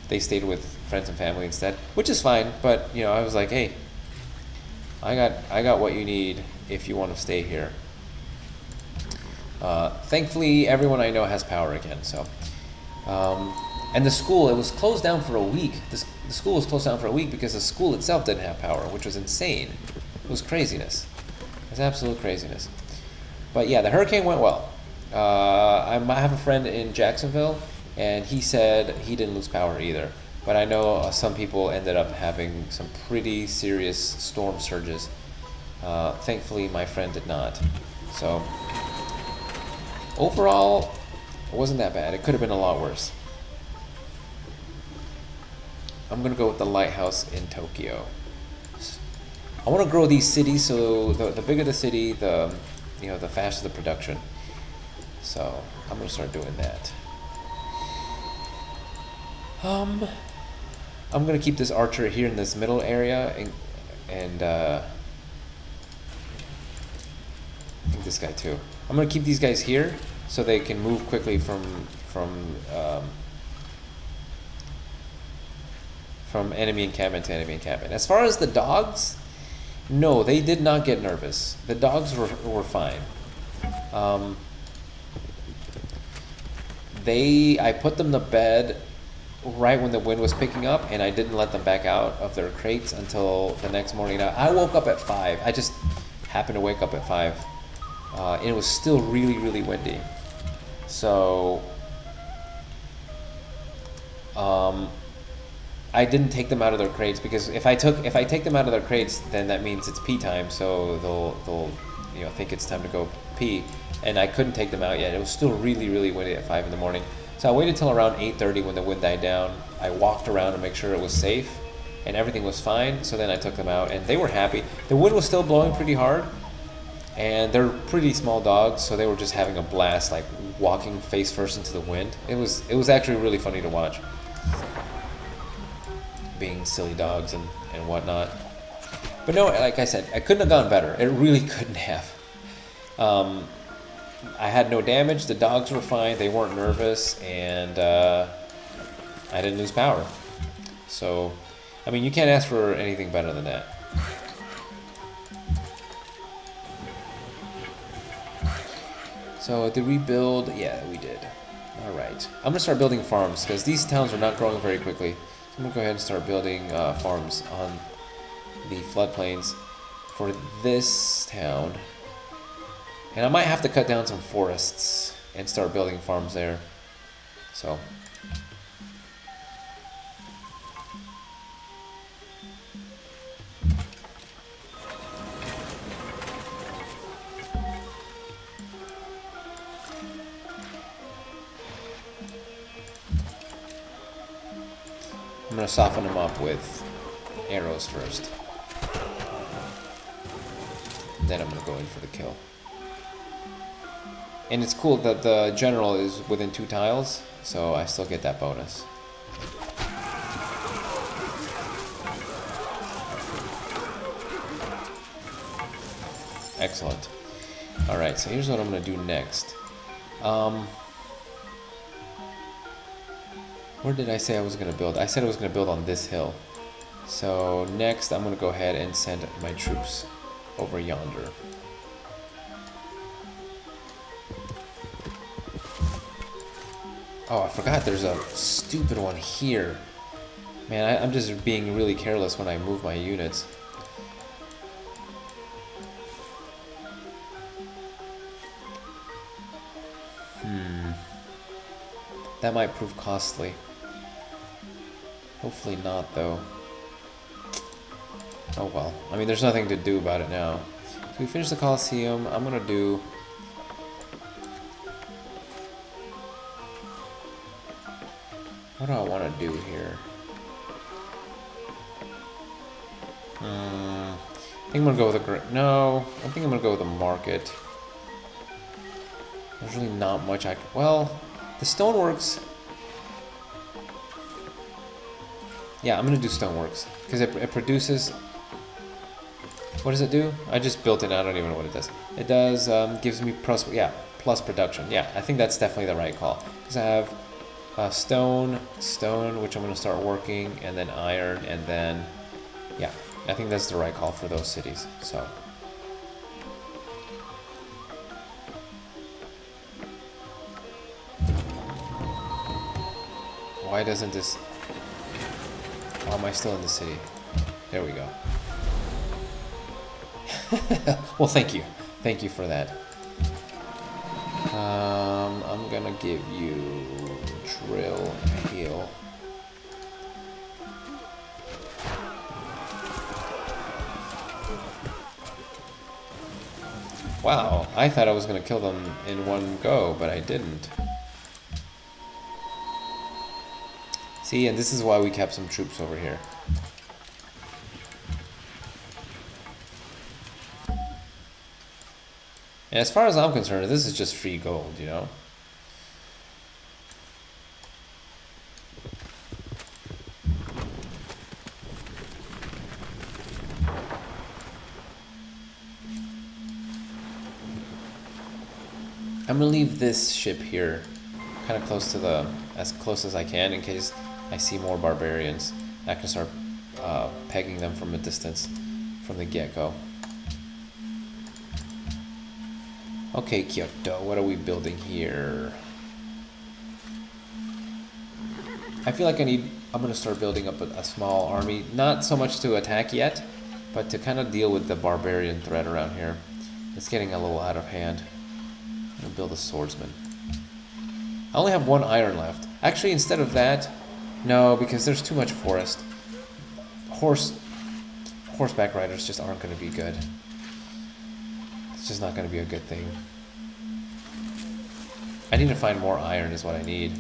they stayed with friends and family instead, which is fine. But I was like, hey, I got what you need if you want to stay here. Thankfully, everyone I know has power again. So, and the school, it was closed down for a week. The school was closed down for a week because the school itself didn't have power, which was insane. It was craziness. It was absolute craziness. But yeah, the hurricane went well. I have a friend in Jacksonville, and he said he didn't lose power either. But I know some people ended up having some pretty serious storm surges. Thankfully, my friend did not. So overall, it wasn't that bad. It could have been a lot worse. I'm gonna go with the lighthouse in Tokyo. I want to grow these cities, so the bigger the city, the faster the production. So I'm gonna start doing that. I'm gonna keep this archer here in this middle area, and I think this guy too. I'm gonna keep these guys here so they can move quickly from enemy encampment to enemy encampment. As far as the dogs, no, they did not get nervous. The dogs were fine. I put them to bed right when the wind was picking up, and I didn't let them back out of their crates until the next morning. Now, I woke up at 5. I just happened to wake up at 5. and it was still really, really windy. So I didn't take them out of their crates because if I take them out of their crates, then that means it's pee time. So they'll think it's time to go pee, and I couldn't take them out yet. It was still really, really windy at 5 in the morning. So I waited till around 8:30 when the wind died down. I walked around to make sure it was safe, and everything was fine. So then I took them out, and they were happy. The wind was still blowing pretty hard, and they're pretty small dogs, so they were just having a blast, like walking face first into the wind. It was actually really funny to watch, being silly dogs and whatnot. But no, like I said, I couldn't have gone better. It really couldn't have. I had no damage. The dogs were fine. They weren't nervous, and I didn't lose power. So, I mean, you can't ask for anything better than that. So, did we build? Yeah, we did. All right. I'm going to start building farms because these towns are not growing very quickly. So I'm going to go ahead and start building farms on the floodplains for this town. And I might have to cut down some forests and start building farms there. So. I'm going to soften them up with arrows first. Then I'm going to go in for the kill. And it's cool that the general is within 2 tiles, so I still get that bonus. Excellent. Alright, so here's what I'm going to do next. Where did I say I was going to build? I said I was going to build on this hill. So next I'm going to go ahead and send my troops over yonder. Oh, I forgot there's a stupid one here. Man, I'm just being really careless when I move my units. That might prove costly. Hopefully not, though. Oh well. I mean, there's nothing to do about it now. So we finished the Colosseum. I'm gonna do... What do I want to do here? I think I'm gonna go with a... No, I think I'm gonna go with a market. There's really not much I can... Well, the stoneworks... Yeah, I'm gonna do stoneworks because it produces... What does it do? I just built it. I don't even know what it does. It does gives me plus production. Yeah, I think that's definitely the right call because I have stone, which I'm gonna start working, and then iron, and then yeah, I think that's the right call for those cities. So. Why doesn't this... Why am I still in the city? There we go. Well, thank you. Thank you for that. I'm gonna give you drill and heal. Wow, I thought I was gonna kill them in one go, but I didn't. See, and this is why we kept some troops over here. And as far as I'm concerned, this is just free gold, you know? I'm gonna leave this ship here, kind of close to the, as close as I can, in case I see more barbarians. I can start pegging them from a distance from the get-go. Okay, Kyoto, what are we building here? I feel like I'm gonna start building up a small army, not so much to attack yet, but to kind of deal with the barbarian threat around here. It's getting a little out of hand. I'm gonna build a swordsman. I only have 1 iron left. Actually, instead of that, no, because there's too much forest. Horseback riders just aren't gonna be good. It's just not gonna be a good thing. I need to find more iron is what I need.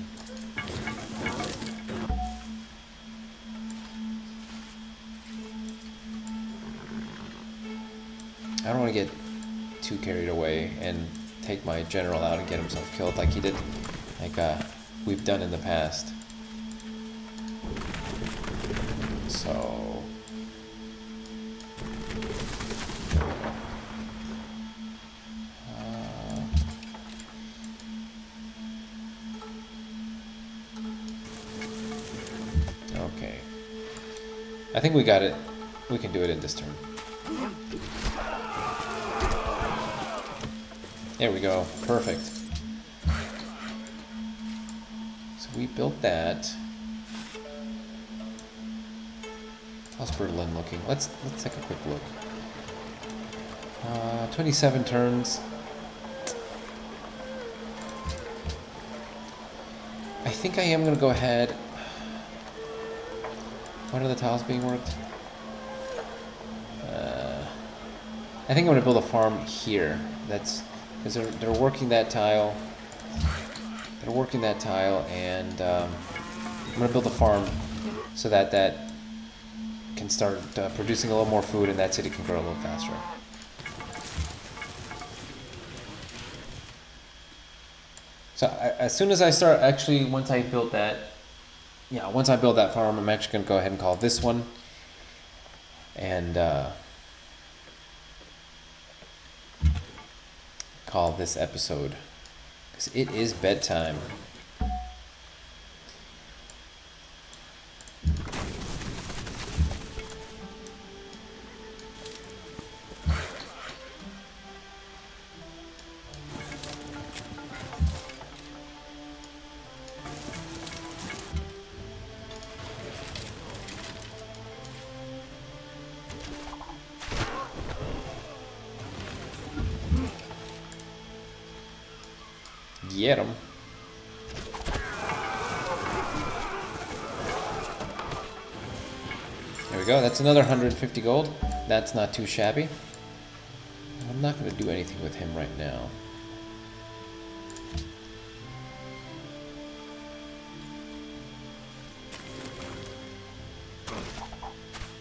I don't want to get too carried away and take my general out and get himself killed like he did, like we've done in the past. So okay. I think we got it. We can do it in this turn. There we go. Perfect. So we built that. How's Berlin looking? Let's take a quick look. 27 turns. I think I am gonna go ahead. When are the tiles being worked? I think I'm gonna build a farm here. That's because they're working that tile. They're working that tile, and I'm gonna build a farm so that that can start producing a little more food, and that city can grow a little faster. So as soon as I start, actually, once I build that, once I build that farm, I'm actually gonna go ahead and call this one, and call this episode, because it is bedtime. Get 'em. There we go. That's another 150 gold. That's not too shabby. I'm not going to do anything with him right now.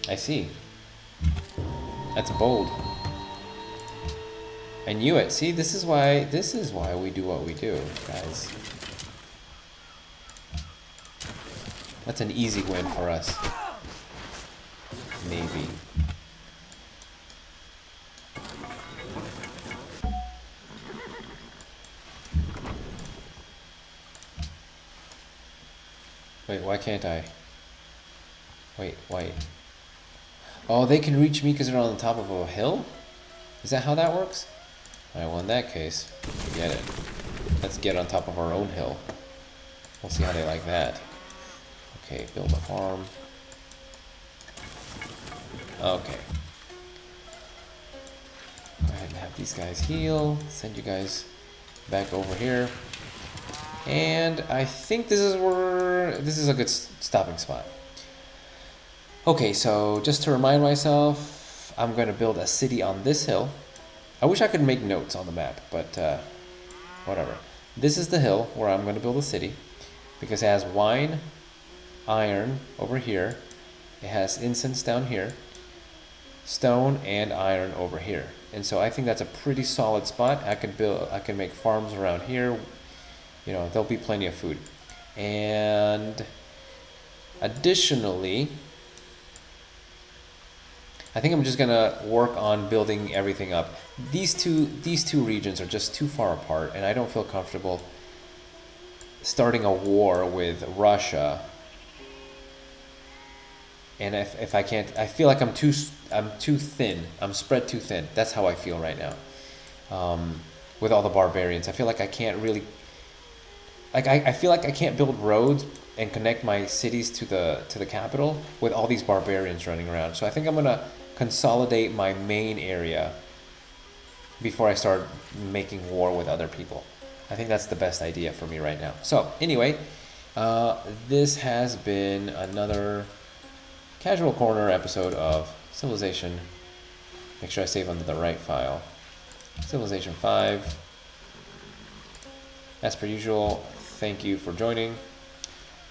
I see. That's bold. I knew it. See, this is why we do what we do, guys. That's an easy win for us. Maybe. Wait, why can't I? Wait. Oh, they can reach me because they're on the top of a hill? Is that how that works? Alright, well in that case, forget it. Let's get on top of our own hill. We'll see how they like that. Okay, build a farm. Okay. Go ahead and have these guys heal. Send you guys back over here. And I think this is a good stopping spot. Okay, so just to remind myself, I'm going to build a city on this hill. I wish I could make notes on the map, but whatever. This is the hill where I'm going to build a city, because it has wine, iron over here. It has incense down here, stone and iron over here. And so I think that's a pretty solid spot. I can make farms around here. You know, there'll be plenty of food. And additionally, I think I'm just gonna work on building everything up. These two regions are just too far apart, and I don't feel comfortable starting a war with Russia. And if I can't, I feel like I'm too thin. I'm spread too thin. That's how I feel right now. With all the barbarians, I feel like I can't really. Like I feel like I can't build roads and connect my cities to the capital with all these barbarians running around. So I think I'm gonna consolidate my main area before I start making war with other people. I think that's the best idea for me right now. So anyway, this has been another Casual Corner episode of Civilization. Make sure I save under the right file. Civilization 5. As per usual, thank you for joining.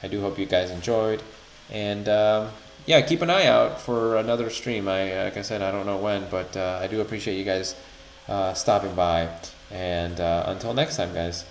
I do hope you guys enjoyed. And yeah, keep an eye out for another stream. Like I said, I don't know when, but I do appreciate you guys stopping by. And until next time, guys.